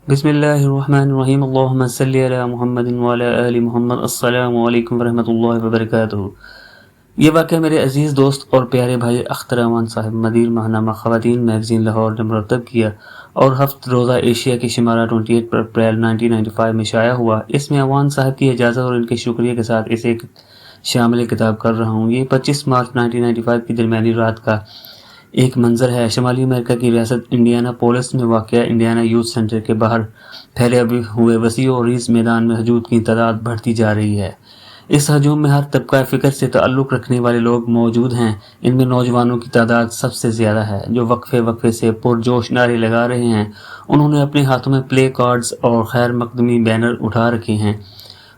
بسم اللہ الرحمن الرحیم، اللہم صلی علی محمد وعلی آل محمد۔ السلام علیکم ورحمۃ اللہ وبرکاتہ۔ یہ واقعہ میرے عزیز دوست اور پیارے بھائی اختر امان صاحب مدیر ماہنامہ خواتین میگزین لاہور نے مرتب کیا اور ہفت روزہ ایشیا کی شمارہ 28 پر اپریل 1995 میں شائع ہوا۔ اس میں امان صاحب کی اجازت اور ان کے شکریہ کے ساتھ اسے شامل کتاب کر رہا ہوں۔ یہ 25 مارچ 1995 کی درمیانی رات کا ایک منظر ہے۔ شمالی امریکہ کی ریاست انڈیانا پولس میں واقع انڈیانا یوتھ سینٹر کے باہر پھیلے ہوئے وسیع و عریض میدان میں ہجوم کی تعداد بڑھتی جا رہی ہے۔ اس ہجوم میں ہر طبقہ فکر سے تعلق رکھنے والے لوگ موجود ہیں۔ ان میں نوجوانوں کی تعداد سب سے زیادہ ہے، جو وقفے سے پرجوش نعرے لگا رہے ہیں۔ انہوں نے اپنے ہاتھوں میں پلے کارڈز اور خیر مقدمی بینر اٹھا رکھے ہیں۔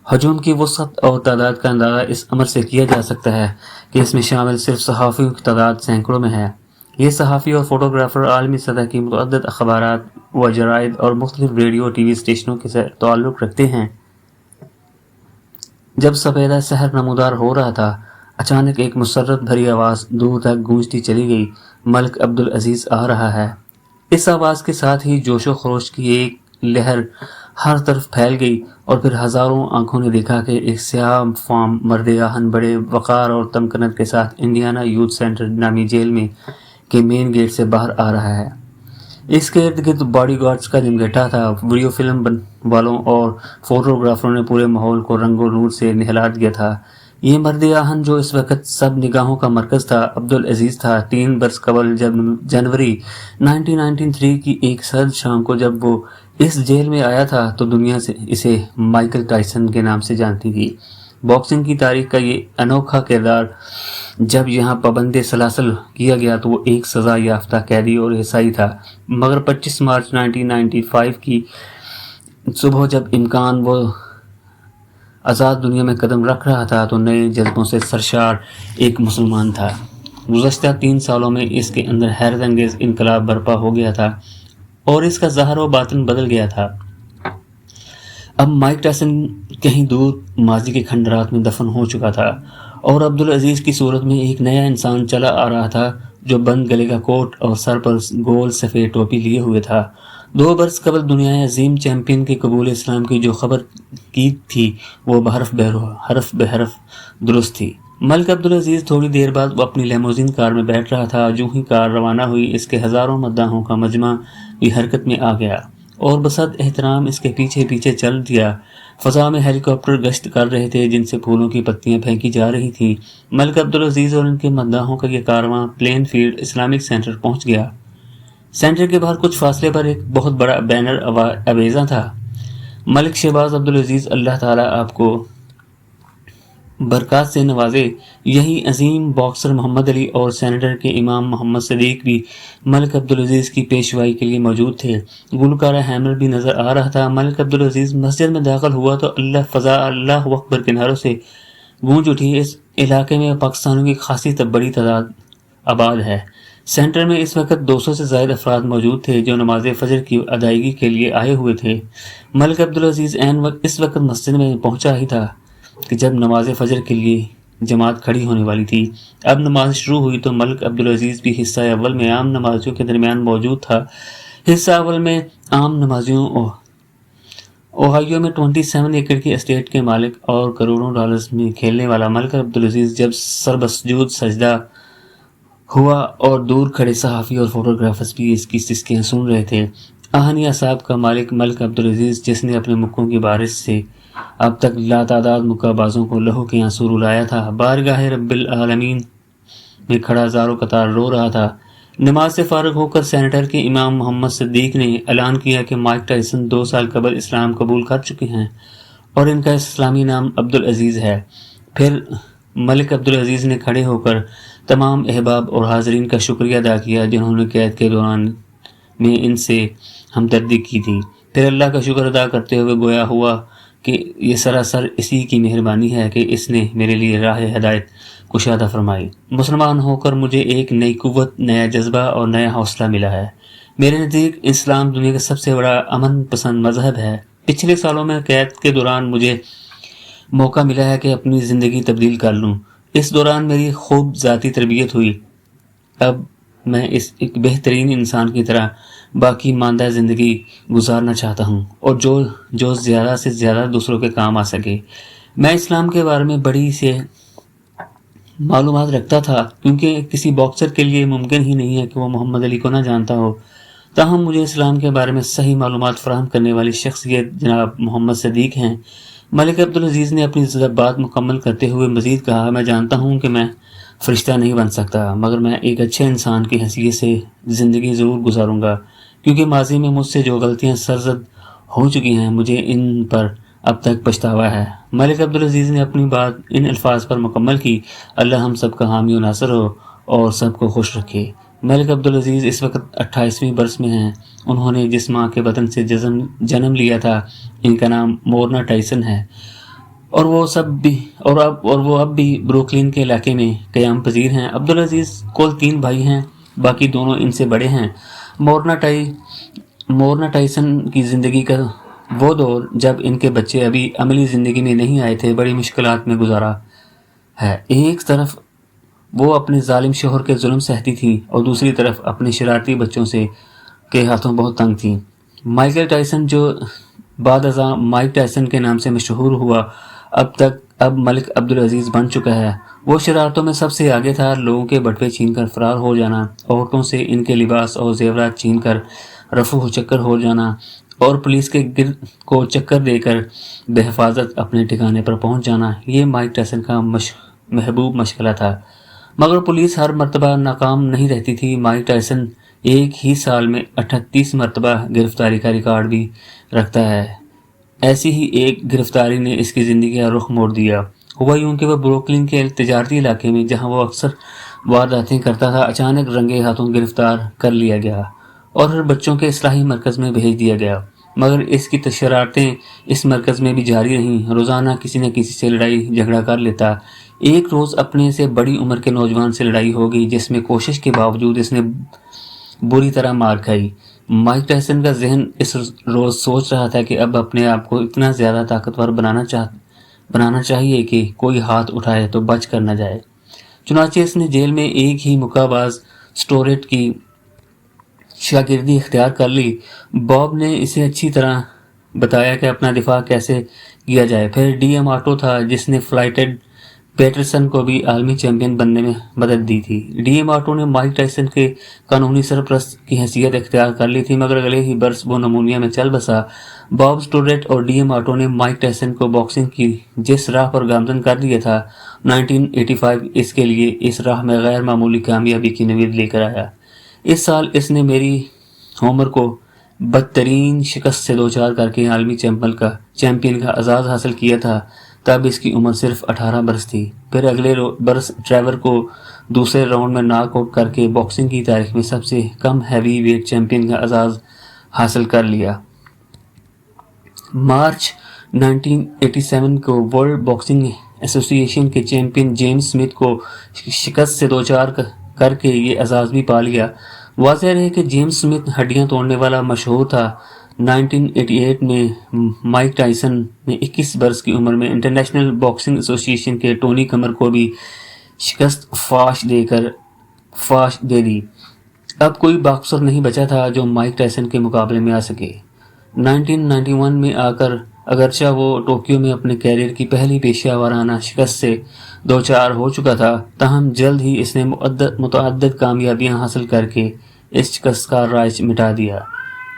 ہجوم کی وسعت اور تعداد کا اندازہ اس امر سے کیا جا سکتا ہے کہ اس میں شامل صرف صحافیوں کی تعداد سینکڑوں میں ہے۔ یہ صحافی اور فوٹوگرافر عالمی سطح کی متعدد اخبارات و جرائد اور مختلف ریڈیو ٹی وی اسٹیشنوں کے ساتھ تعلق رکھتے ہیں۔ جب سپیدہ سحر نمودار ہو رہا تھا، اچانک ایک مسرت بھری آواز دور تک گونجتی چلی گئی، ملک عبدالعزیز آ رہا ہے۔ اس آواز کے ساتھ ہی جوش و خروش کی ایک لہر ہر طرف پھیل گئی اور پھر ہزاروں آنکھوں نے دیکھا کہ ایک سیاہ فام مرد آہن بڑے وقار اور تمکنت کے ساتھ انڈیانا یوتھ سینٹر نامی جیل میں کے مین گیٹ سے باہر آ رہا ہے۔ اس کے ارد گرد باڈی گارڈز کا جمگھٹا تھا۔ ویڈیو فلم والوں اور فوٹوگرافروں نے پورے ماحول کو رنگ و نور سے نہلا دیا تھا۔ یہ مرد آہن جو اس وقت سب نگاہوں کا مرکز تھا، عبدالعزیز تھا۔ 3 برس قبل جنوری 1993 کی ایک سرد شام کو جب وہ اس جیل میں آیا تھا تو دنیا سے اسے مائیکل ٹائسن کے نام سے جانتی تھی۔ باکسنگ کی تاریخ کا یہ انوکھا کردار جب یہاں پابند سلاسل کیا گیا تو وہ ایک سزا یافتہ قیدی اور عیسائی تھا، مگر 25 مارچ 1995 کی صبح جب امکان وہ آزاد دنیا میں قدم رکھ رہا تھا تو نئے جذبوں سے سرشار ایک مسلمان تھا۔ گزشتہ 3 سالوں میں اس کے اندر حیرت انگیز انقلاب برپا ہو گیا تھا اور اس کا ظاہر و باطن بدل گیا تھا۔ اب مائک ٹائسن کہیں دور ماضی کے کھنڈرات میں دفن ہو چکا تھا اور عبدالعزیز کی صورت میں ایک نیا انسان چلا آ رہا تھا جو بند گلے کا کوٹ اور سر پر گول سفید ٹوپی لیے ہوئے تھا۔ 2 برس قبل دنیا عظیم چیمپئن کے قبول اسلام کی جو خبر کی تھی وہ حرف بحرف درست تھی۔ ملک عبدالعزیز تھوڑی دیر بعد وہ اپنی لیموزین کار میں بیٹھ رہا تھا۔ جو ہی کار روانہ ہوئی اس کے ہزاروں مداحوں کا مجمع بھی حرکت میں آ گیا اور بصد احترام اس کے پیچھے پیچھے چل دیا۔ فضا میں ہیلی کاپٹر گشت کر رہے تھے جن سے پھولوں کی پتیاں پھینکی جا رہی تھیں۔ ملک عبدالعزیز اور ان کے مداحوں کا یہ کارواں پلین فیلڈ اسلامک سینٹر پہنچ گیا۔ سینٹر کے باہر کچھ فاصلے پر ایک بہت بڑا بینر آویزاں تھا، ملک شہباز عبدالعزیز اللہ تعالیٰ آپ کو برکات سے نوازے۔ یہی عظیم باکسر محمد علی اور سینیٹر کے امام محمد صدیق بھی ملک عبدالعزیز کی پیشوائی کے لیے موجود تھے۔ گلوکارہ ہیمر بھی نظر آ رہا تھا۔ ملک عبدالعزیز مسجد میں داخل ہوا تو اللہ اکبر کے نعروں سے گونج اٹھی۔ اس علاقے میں پاکستانیوں کی خاصی بڑی تعداد آباد ہے۔ سینٹر میں اس وقت 200 سے زائد افراد موجود تھے جو نماز فجر کی ادائیگی کے لیے آئے ہوئے تھے۔ ملک عبدالعزیز اس وقت مسجد میں پہنچا ہی تھا کہ جب نماز فجر کے لیے جماعت کھڑی ہونے والی تھی۔ اب نماز شروع ہوئی تو ملک عبدالعزیز بھی حصہ اول میں عام نمازیوں کے درمیان موجود تھا۔ حصہ اول میں عام نمازیوں اوہایو میں 27 ایکڑ کی اسٹیٹ کے مالک اور کروڑوں ڈالرز میں کھیلنے والا ملک عبدالعزیز جب سربسجود سجدہ ہوا اور دور کھڑے صحافی اور فوٹوگرافرز بھی اس کی سسکیاں سن رہے تھے۔ آہنی اعصاب کا مالک ملک عبدالعزیز جس نے اپنے مکوں کی بارش سے اب تک لاتعداد مکہ بازوں کو لہو کے آنسو رلایا تھا، بارگاہ رب العالمین میں کھڑا زاروں قطار رو رہا تھا۔ نماز سے فارغ ہو کر سینیٹر کے امام محمد صدیق نے اعلان کیا کہ مائک ٹائسن 2 سال قبل اسلام قبول کر چکے ہیں اور ان کا اسلامی نام عبدالعزیز ہے۔ پھر ملک عبدالعزیز نے کھڑے ہو کر تمام احباب اور حاضرین کا شکریہ ادا کیا جنہوں نے قید کے دوران میں ان سے ہمدردی کی تھی۔ پھر اللہ کا شکر ادا کرتے ہوئے گویا ہوا کہ یہ سراسر اسی کی مہربانی ہے کہ اس نے میرے لیے راہ ہدایت کشادہ فرمائی۔ مسلمان ہو کر مجھے ایک نئی قوت، نیا جذبہ اور نیا حوصلہ ملا ہے۔ میرے نزدیک اسلام دنیا کا سب سے بڑا امن پسند مذہب ہے۔ پچھلے سالوں میں قید کے دوران مجھے موقع ملا ہے کہ اپنی زندگی تبدیل کر لوں۔ اس دوران میری خوب ذاتی تربیت ہوئی۔ اب میں ایک بہترین انسان کی طرح باقی ماندہ زندگی گزارنا چاہتا ہوں، اور جو زیادہ سے زیادہ دوسروں کے کام آ سکے۔ میں اسلام کے بارے میں بڑی سے معلومات رکھتا تھا، کیونکہ کسی باکسر کے لیے ممکن ہی نہیں ہے کہ وہ محمد علی کو نہ جانتا ہو۔ تاہم مجھے اسلام کے بارے میں صحیح معلومات فراہم کرنے والی شخصیت جناب محمد صدیق ہیں۔ ملک عبدالعزیز نے اپنی بات مکمل کرتے ہوئے مزید کہا، میں جانتا ہوں کہ میں فرشتہ نہیں بن سکتا، مگر میں ایک اچھے انسان کی حیثیت سے زندگی ضرور گزاروں گا، کیونکہ ماضی میں مجھ سے جو غلطیاں سرزد ہو چکی ہیں مجھے ان پر اب تک پچھتاوا ہے۔ ملک عبدالعزیز نے اپنی بات ان الفاظ پر مکمل کی، اللہ ہم سب کا حامی و ناصر ہو اور سب کو خوش رکھے۔ ملک عبدالعزیز اس وقت 28ویں برس میں ہیں۔ انہوں نے جس ماں کے بدن سے جنم لیا تھا، ان کا نام مورنا ٹائسن ہے، اور وہ اب بھی بروکلین کے علاقے میں قیام پذیر ہیں۔ عبدالعزیز کل 3 بھائی ہیں، باقی دونوں ان سے بڑے ہیں۔ مورنا ٹائسن کی زندگی کا وہ دور جب ان کے بچے ابھی عملی زندگی میں نہیں آئے تھے بڑی مشکلات میں گزارا ہے۔ ایک طرف وہ اپنے ظالم شوہر کے ظلم سہتی تھیں، اور دوسری طرف اپنے شرارتی بچوں کے ہاتھوں بہت تنگ تھیں۔ مائیکل ٹائسن، جو بعد ازاں مائک ٹائسن کے نام سے مشہور ہوا، اب ملک عبدالعزیز بن چکا ہے۔ وہ شرارتوں میں سب سے آگے تھا، لوگوں کے بٹوے چھین کر فرار ہو جانا، عورتوں سے ان کے لباس اور زیورات چھین کر رفو و چکر ہو جانا، اور پولیس کے گرد کو چکر دے کر بحفاظت اپنے ٹھکانے پر پہنچ جانا، یہ مائک ٹائسن کا محبوب مشغلہ تھا۔ مگر پولیس ہر مرتبہ ناکام نہیں رہتی تھی۔ مائک ٹائسن ایک ہی سال میں 38 مرتبہ گرفتاری کا ریکارڈ بھی رکھتا ہے۔ ایسی ہی ایک گرفتاری نے اس کی زندگی کا رخ موڑ دیا۔ ہوا یوں کہ وہ بروکلین کے تجارتی علاقے میں، جہاں وہ اکثر وارداتیں کرتا تھا، اچانک رنگے ہاتھوں گرفتار کر لیا گیا اور ہر بچوں کے اصلاحی مرکز میں بھیج دیا گیا۔ مگر اس کی شرارتیں اس مرکز میں بھی جاری رہیں۔ روزانہ کسی نہ کسی سے لڑائی جھگڑا کر لیتا۔ ایک روز اپنے سے بڑی عمر کے نوجوان سے لڑائی ہو گئی، جس میں کوشش کے باوجود اس نے بری طرح مار کھائی۔ مائک ٹائسن کا ذہن اس روز سوچ رہا تھا کہ اب اپنے آپ کو اتنا زیادہ طاقتور بنانا چاہیے کہ کوئی ہاتھ اٹھائے تو بچ کر نہ جائے۔ چنانچہ اس نے جیل میں ایک ہی مکہ باز سٹوریٹ کی شاگردی اختیار کر لی۔ باب نے اسے اچھی طرح بتایا کہ اپنا دفاع کیسے کیا جائے۔ پھر ڈی ایم آٹو تھا، جس نے فلائٹڈ پیٹرسن کو بھی عالمی چیمپئن بننے میں مدد دی تھی۔ ڈی ایم آٹو نے مائک ٹائسن کے قانونی سرپرست کی حیثیت اختیار کر لی تھی، مگر اگلے ہی برس وہ نمونیا میں چل بسا۔ باب سٹوریٹ اور ڈی ایم آٹو نے مائک ٹائسن کو باکسنگ کی جس راہ پر گامزن کر دیا تھا، 1985 اس کے لیے اس راہ میں غیر معمولی کامیابی کی نوید لے کر آیا۔ اس سال اس نے میری ہومر کو بدترین شکست سے دوچار کر کے عالمی چیمپئن کا اعزاز حاصل کیا تھا۔ تب اس کی عمر صرف 18 برس تھی۔ پھر اگلے برس ٹریور کو دوسرے راؤنڈ میں ناک آؤٹ کر کے باکسنگ کی تاریخ میں سب سے کم ہیوی ویٹ چیمپئن کا اعزاز حاصل کر لیا۔ مارچ 1987 کو ورلڈ باکسنگ ایسوسی ایشن کے چیمپئن جیمز اسمتھ کو شکست سے دوچار کر کے یہ اعزاز بھی پا لیا۔ واضح رہے کہ جیمز اسمتھ ہڈیاں توڑنے والا مشہور تھا۔ 1988 میں مائک ٹائسن نے 21 برس کی عمر میں انٹرنیشنل باکسنگ ایسوسی ایشن کے ٹونی کمر کو بھی شکست فاش دے دی۔ اب کوئی باکسر نہیں بچا تھا جو مائک ٹائسن کے مقابلے میں آ سکے۔ 1991 میں آ کر اگرچہ وہ ٹوکیو میں اپنے کیریئر کی پہلی پیشہ ورانہ شکست سے دوچار ہو چکا تھا، تاہم جلد ہی اس نے متعدد کامیابیاں حاصل کر کے اس شکست کا رائج مٹا دیا۔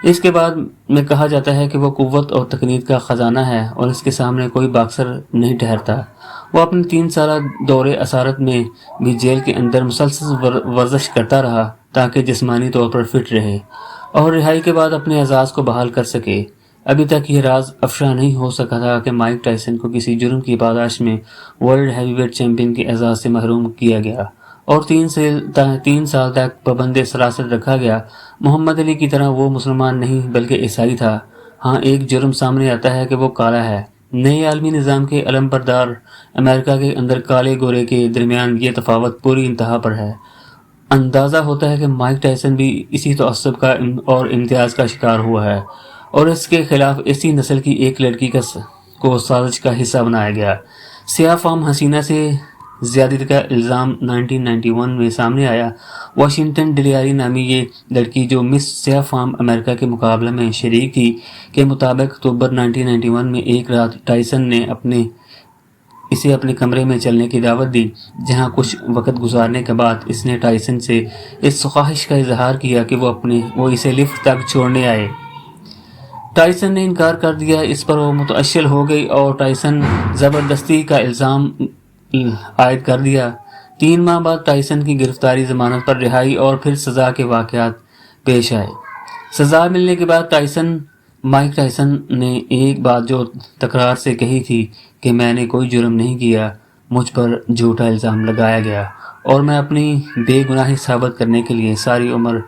اس کے بعد میں کہا جاتا ہے کہ وہ قوت اور تکنیک کا خزانہ ہے اور اس کے سامنے کوئی باکسر نہیں ٹھہرتا۔ وہ اپنے 3 سالہ دور اسارت میں بھی جیل کے اندر مسلسل ورزش کرتا رہا تاکہ جسمانی طور پر فٹ رہے اور رہائی کے بعد اپنے اعزاز کو بحال کر سکے۔ ابھی تک یہ راز افشا نہیں ہو سکا تھا کہ مائک ٹائسن کو کسی جرم کی پاداش میں ورلڈ ہیوی ویٹ چیمپئن کے اعزاز سے محروم کیا گیا اور 3 سال تک پابند سراست رکھا گیا۔ محمد علی کی طرح وہ مسلمان نہیں بلکہ عیسائی تھا۔ ہاں، ایک جرم سامنے آتا ہے کہ وہ کالا ہے۔ نئے عالمی نظام کے علم بردار امریکہ کے اندر کالے گورے کے درمیان یہ تفاوت پوری انتہا پر ہے۔ اندازہ ہوتا ہے کہ مائک ٹائسن بھی اسی تعصب کا اور امتیاز کا شکار ہوا ہے اور اس کے خلاف اسی نسل کی ایک لڑکی کو سازش کا حصہ بنایا گیا۔ سیاہ فام حسینہ سے زیادتی کا الزام 1991 میں سامنے آیا۔ واشنگٹن ڈلیاری نامی یہ لڑکی جو مس سیاہ فام امریکہ کے مقابلہ میں شریک تھی کے مطابق اکتوبر 1991 میں ایک رات ٹائسن نے اسے اپنے کمرے میں چلنے کی دعوت دی، جہاں کچھ وقت گزارنے کے بعد اس نے ٹائسن سے اس خواہش کا اظہار کیا کہ وہ اسے لفٹ تک چھوڑنے آئے۔ ٹائسن نے انکار کر دیا۔ اس پر وہ متعشل ہو گئی اور ٹائسن زبردستی کا الزام عائد کر دیا۔ 3 ماہ بعد ٹائسن کی گرفتاری، ضمانت پر رہائی اور پھر سزا کے واقعات پیش آئے۔ سزا ملنے کے بعد مائک ٹائسن نے ایک بات جو تکرار سے کہی تھی کہ میں نے کوئی جرم نہیں کیا، مجھ پر جھوٹا الزام لگایا گیا اور میں اپنی بے گناہی ثابت کرنے کے لیے ساری عمر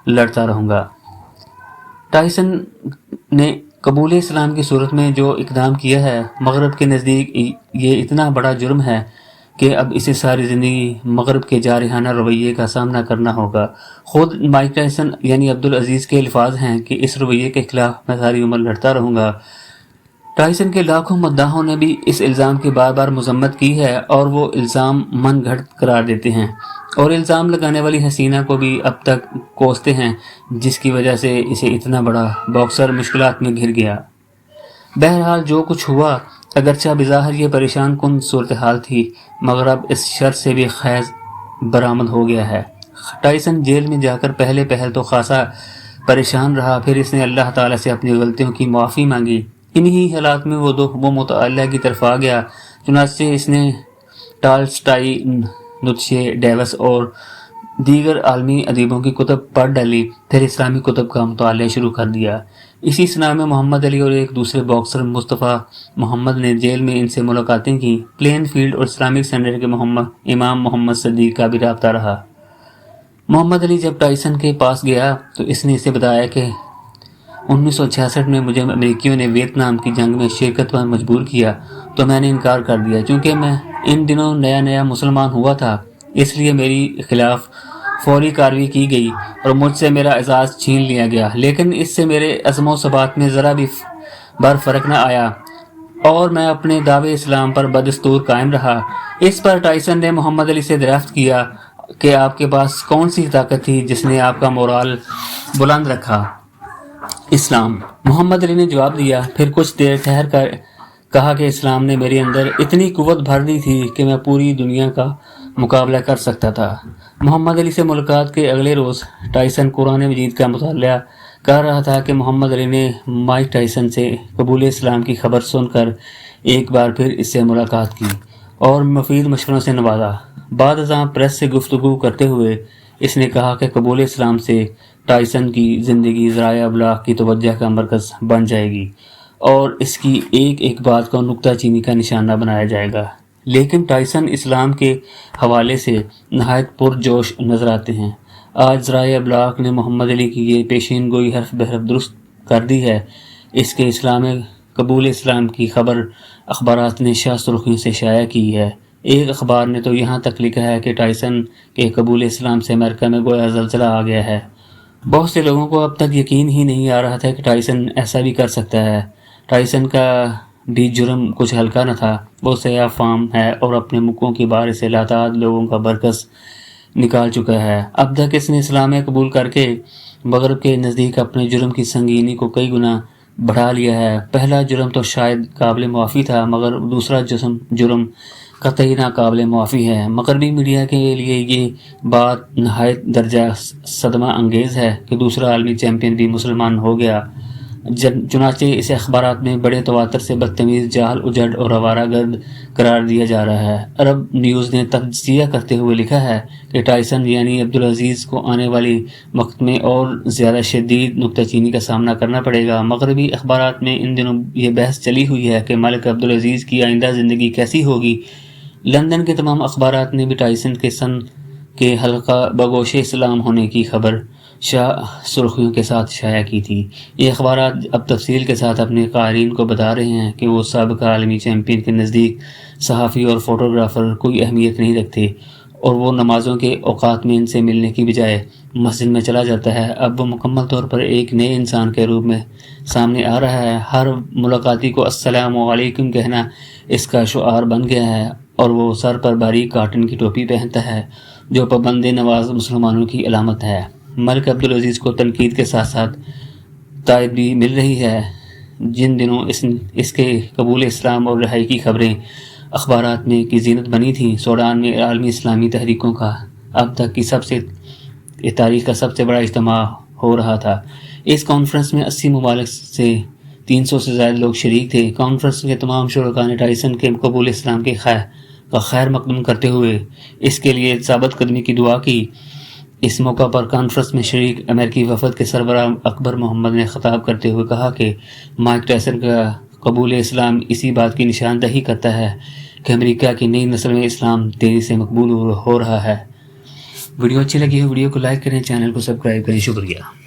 لڑتا رہوں گا۔ ٹائسن نے قبول اسلام کی صورت میں جو اقدام کیا ہے، مغرب کے نزدیک یہ اتنا بڑا جرم ہے کہ اب اسے ساری زندگی مغرب کے جارحانہ رویے کا سامنا کرنا ہوگا۔ خود مائک ٹائسن یعنی عبدالعزیز کے الفاظ ہیں کہ اس رویے کے خلاف میں ساری عمر لڑتا رہوں گا۔ ٹائسن کے لاکھوں مداحوں نے بھی اس الزام کی بار بار مذمت کی ہے اور وہ الزام من گھڑت قرار دیتے ہیں اور الزام لگانے والی حسینہ کو بھی اب تک کوستے ہیں، جس کی وجہ سے اسے اتنا بڑا باکسر مشکلات میں گھر گیا۔ بہرحال جو کچھ ہوا، اگرچہ بظاہر یہ پریشان کن صورتحال تھی، مگر اب اس شر سے بھی خیز برآمد ہو گیا ہے۔ ٹائسن جیل میں جا کر پہل تو خاصا پریشان رہا، پھر اس نے اللہ تعالیٰ سے اپنی غلطیوں کی معافی مانگی۔ انہی حالات میں وہ مطالعہ کی طرف آ گیا، چنانچہ اس نے ٹالسٹائی، نیتشے، ڈیوس اور دیگر عالمی ادیبوں کی کتب پڑھ ڈالی، پھر اسلامی کتب کا مطالعہ شروع کر دیا۔ اسی سنا میں محمد علی اور ایک دوسرے باکسر مصطفیٰ محمد نے جیل میں ان سے ملاقاتیں کی۔ پلین فیلڈ اور اسلامک سینٹر کے امام محمد صدیق کا بھی رابطہ رہا۔ محمد علی جب ٹائسن کے پاس گیا تو اس نے اسے بتایا کہ 1966 میں مجھے امریکیوں نے ویتنام کی جنگ میں شرکت پر مجبور کیا تو میں نے انکار کر دیا، چونکہ میں ان دنوں نیا مسلمان ہوا تھا، اس لیے میری خلاف فوری کارروائی کی گئی اور مجھ سے میرا اعزاز چھین لیا گیا، لیکن اس سے میرے عزم و ثبات میں ذرا بھی فرق نہ آیا اور میں اپنے دعوے اسلام پر بدستور قائم رہا۔ اس پر ٹائسن نے محمد علی سے دریافت کیا کہ آپ کے پاس کون سی طاقت تھی جس نے آپ کا مورال بلند رکھا؟ اسلام۔ محمد علی نے جواب دیا، پھر کچھ دیر ٹھہر کر کہا کہ اسلام نے میرے اندر اتنی قوت بھر دی تھی کہ میں پوری دنیا کا مقابلہ کر سکتا تھا۔ محمد علی سے ملاقات کے اگلے روز ٹائسن قرآن مجید کا مطالعہ کر رہا تھا کہ محمد علی نے مائک ٹائسن سے قبول اسلام کی خبر سن کر ایک بار پھر اس سے ملاقات کی اور مفید مشوروں سے نوازا۔ بعد ازاں پریس سے گفتگو کرتے ہوئے اس نے کہا کہ قبول اسلام سے ٹائسن کی زندگی ذرائع ابلاغ کی توجہ کا مرکز بن جائے گی اور اس کی ایک بات کو نکتہ چینی کا نشانہ بنایا جائے گا، لیکن ٹائسن اسلام کے حوالے سے نہایت پرجوش نظر آتے ہیں۔ آج ذرائع ابلاغ نے محمد علی کی یہ پیشین گوئی حرف بحرف درست کر دی ہے۔ اس کے قبول اسلام کی خبر اخبارات نے شاہ سرخیوں سے شائع کی ہے۔ ایک اخبار نے تو یہاں تک لکھا ہے کہ ٹائسن کے قبول اسلام سے امریکہ میں گویا زلزلہ آ گیا ہے۔ بہت سے لوگوں کو اب تک یقین ہی نہیں آ رہا تھا کہ ٹائسن ایسا بھی کر سکتا ہے۔ ٹائسن کا بھی جرم کچھ ہلکا نہ تھا، وہ سیاہ فام ہے اور اپنے مکوں کی بارے سے لاتعداد لوگوں کا برکس نکال چکا ہے۔ اب تک اس نے اسلام قبول کر کے مغرب کے نزدیک اپنے جرم کی سنگینی کو کئی گنا بڑھا لیا ہے۔ پہلا جرم تو شاید قابل معافی تھا، مگر دوسرا جرم قطعی ناقابل معافی ہے۔ مغربی میڈیا کے لیے یہ بات نہایت درجہ صدمہ انگیز ہے کہ دوسرا عالمی چیمپئن بھی مسلمان ہو گیا، چنانچہ اسے اخبارات میں بڑے تواتر سے بدتمیز، جاہل، اجڑ اور آوارہ گرد قرار دیا جا رہا ہے۔ عرب نیوز نے تجزیہ کرتے ہوئے لکھا ہے کہ ٹائسن یعنی عبدالعزیز کو آنے والی وقت میں اور زیادہ شدید نکتہ چینی کا سامنا کرنا پڑے گا۔ مغربی اخبارات میں ان دنوں یہ بحث چلی ہوئی ہے کہ ملک عبدالعزیز کی آئندہ زندگی کیسی ہوگی۔ لندن کے تمام اخبارات نے بھی ٹائسن کے سن کے حلقہ بگوش اسلام ہونے کی خبر شاہ سرخیوں کے ساتھ شائع کی تھی۔ یہ اخبارات اب تفصیل کے ساتھ اپنے قارئین کو بتا رہے ہیں کہ وہ سابق عالمی چیمپئن کے نزدیک صحافی اور فوٹوگرافر کوئی اہمیت نہیں رکھتے اور وہ نمازوں کے اوقات میں ان سے ملنے کی بجائے مسجد میں چلا جاتا ہے۔ اب وہ مکمل طور پر ایک نئے انسان کے روپ میں سامنے آ رہا ہے۔ ہر ملاقاتی کو السلام علیکم کہنا اس کا شعار بن گیا ہے اور وہ سر پر باریک کاٹن کی ٹوپی پہنتا ہے جو پابند نواز مسلمانوں کی علامت ہے۔ ملک عبدالعزیز کو تنقید کے ساتھ ساتھ تائید بھی مل رہی ہے۔ جن دنوں اس کے قبول اسلام اور رہائی کی خبریں اخبارات میں کی زینت بنی تھیں، سوڈان میں عالمی اسلامی تحریکوں کا اب تک کی تاریخ کا سب سے بڑا اجتماع ہو رہا تھا۔ اس کانفرنس میں 80 ممالک سے 300 سے زائد لوگ شریک تھے۔ کانفرنس کے تمام شرکاء نے ٹائسن کے قبول اسلام کا خیر مقدم کرتے ہوئے اس کے لیے ثابت قدمی کی دعا کی۔ اس موقع پر کانفرنس میں شریک امریکی وفد کے سربراہ اکبر محمد نے خطاب کرتے ہوئے کہا کہ مائک ٹائسن کا قبول اسلام اسی بات کی نشاندہی کرتا ہے کہ امریکہ کی نئی نسل میں اسلام تیزی سے مقبول ہو رہا ہے۔ ویڈیو اچھی لگی ہو ویڈیو کو لائک کریں، چینل کو سبسکرائب کریں۔ شکریہ۔